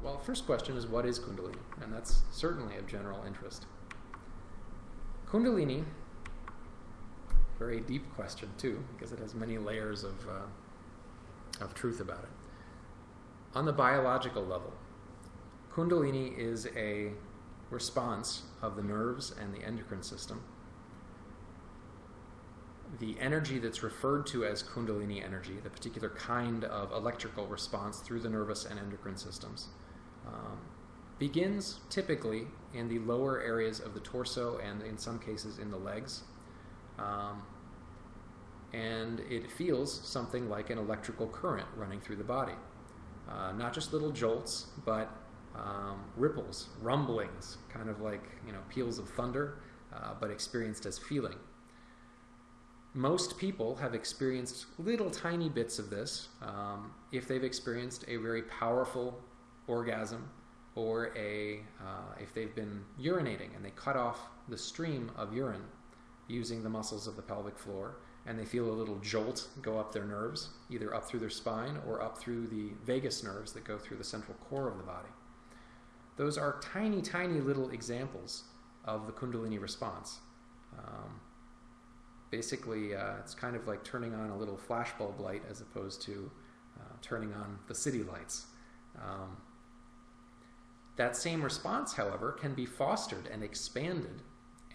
Well, first question is, what is Kundalini? And that's certainly of general interest. Kundalini, very deep question too, because it has many layers of truth about it. On the biological level, Kundalini is a response of the nerves and the endocrine system. The energy that's referred to as Kundalini energy, the particular kind of electrical response through the nervous and endocrine systems, begins typically in the lower areas of the torso and in some cases in the legs. And it feels something like an electrical current running through the body. Not just little jolts, but ripples, rumblings, kind of like, peals of thunder, but experienced as feeling. Most people have experienced little tiny bits of this if they've experienced a very powerful orgasm, or if they've been urinating and they cut off the stream of urine using the muscles of the pelvic floor, and they feel a little jolt go up their nerves, either up through their spine or up through the vagus nerves that go through the central core of the body. Those are tiny, tiny little examples of the Kundalini response. Basically, it's kind of like turning on a little flashbulb light as opposed to turning on the city lights. That same response, however, can be fostered and expanded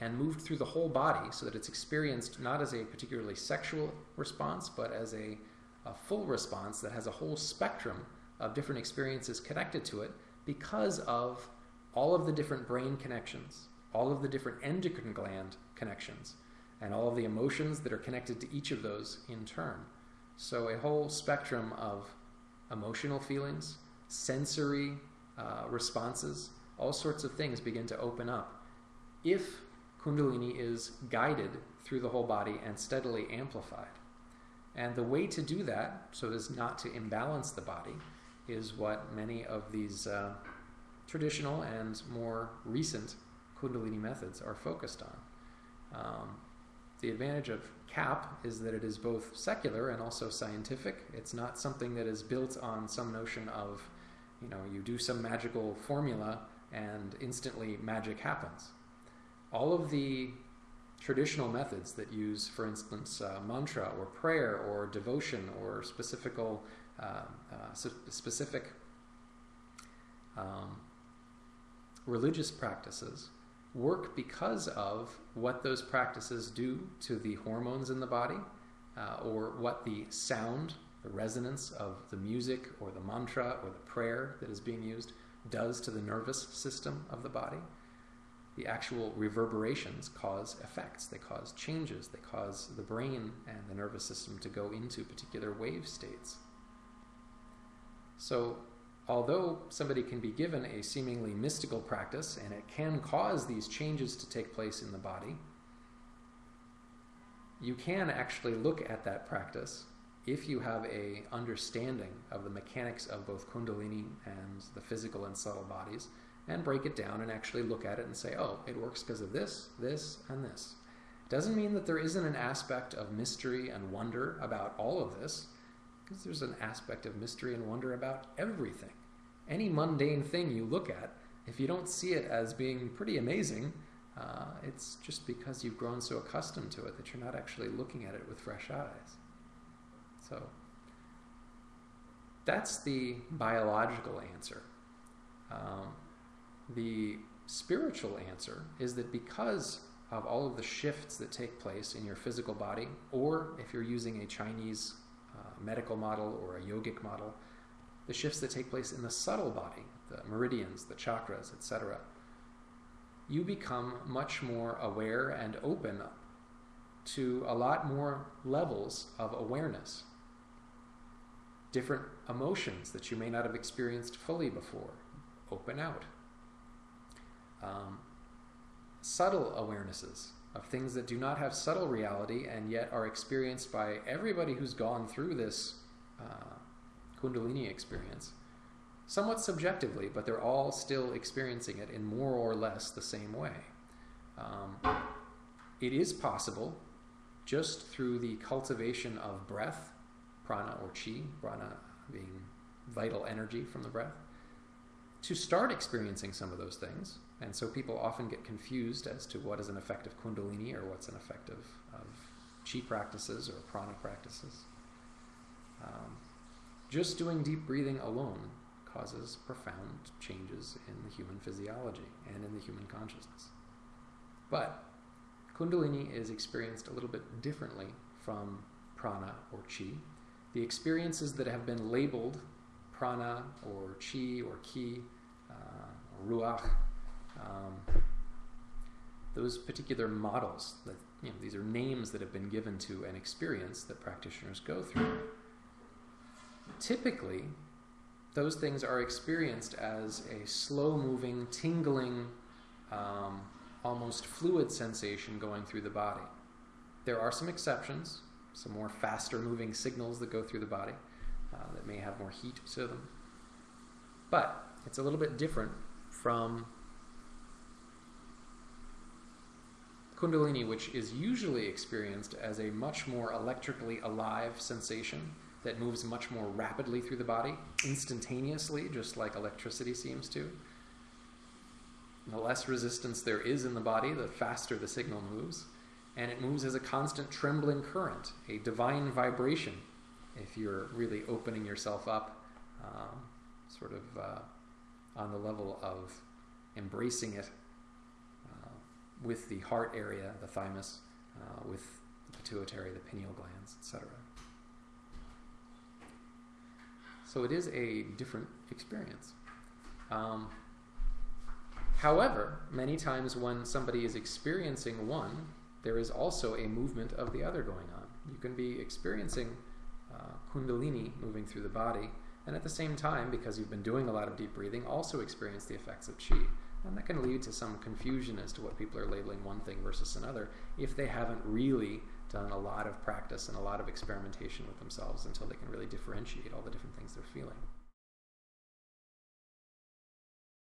and moved through the whole body so that it's experienced not as a particularly sexual response, but as a full response that has a whole spectrum of different experiences connected to it because of all of the different brain connections, all of the different endocrine gland connections, and all of the emotions that are connected to each of those in turn. So a whole spectrum of emotional feelings, sensory responses, all sorts of things begin to open up if Kundalini is guided through the whole body and steadily amplified. And the way to do that, so as not to imbalance the body, is what many of these traditional and more recent Kundalini methods are focused on. The advantage of CAP is that it is both secular and also scientific. It's not something that is built on some notion of, you do some magical formula and instantly magic happens. All of the traditional methods that use, for instance, mantra or prayer or devotion or specific religious practices work because of what those practices do to the hormones in the body, or what the sound, the resonance of the music or the mantra or the prayer that is being used does to the nervous system of the body. The actual reverberations cause effects, they cause changes, they cause the brain and the nervous system to go into particular wave states. So, although somebody can be given a seemingly mystical practice and it can cause these changes to take place in the body, you can actually look at that practice if you have an understanding of the mechanics of both Kundalini and the physical and subtle bodies, and break it down and actually look at it and say, oh, it works because of this, this, and this. Doesn't mean that there isn't an aspect of mystery and wonder about all of this, because there's an aspect of mystery and wonder about everything. Any mundane thing you look at, if you don't see it as being pretty amazing, it's just because you've grown so accustomed to it that you're not actually looking at it with fresh eyes. So that's the biological answer. The spiritual answer is that because of all of the shifts that take place in your physical body, or if you're using a Chinese medical model or a yogic model, the shifts that take place in the subtle body, the meridians, the chakras, etc., you become much more aware and open to a lot more levels of awareness. Different emotions that you may not have experienced fully before open out. Subtle awarenesses of things that do not have subtle reality and yet are experienced by everybody who's gone through this Kundalini experience, somewhat subjectively, but they're all still experiencing it in more or less the same way. It is possible, just through the cultivation of breath, prana or chi, prana being vital energy from the breath, to start experiencing some of those things. And so people often get confused as to what is an effect of Kundalini or what's an effect of chi practices or prana practices. Just doing deep breathing alone causes profound changes in the human physiology and in the human consciousness. But Kundalini is experienced a little bit differently from prana or chi. The experiences that have been labeled prana or chi or ki or ruach, those particular models, that these are names that have been given to an experience that practitioners go through. Typically, those things are experienced as a slow-moving, tingling, almost fluid sensation going through the body. There are some exceptions, some more faster-moving signals that go through the body that may have more heat to them. But it's a little bit different from Kundalini, which is usually experienced as a much more electrically alive sensation that moves much more rapidly through the body, instantaneously, just like electricity seems to. The less resistance there is in the body, the faster the signal moves. And it moves as a constant trembling current, a divine vibration, if you're really opening yourself up, on the level of embracing it with the heart area, the thymus, with the pituitary, the pineal glands, etc. So it is a different experience. However, many times when somebody is experiencing one, there is also a movement of the other going on. You can be experiencing Kundalini moving through the body, and at the same time, because you've been doing a lot of deep breathing, also experience the effects of chi. And that can lead to some confusion as to what people are labeling one thing versus another if they haven't really done a lot of practice and a lot of experimentation with themselves until they can really differentiate all the different things they're feeling.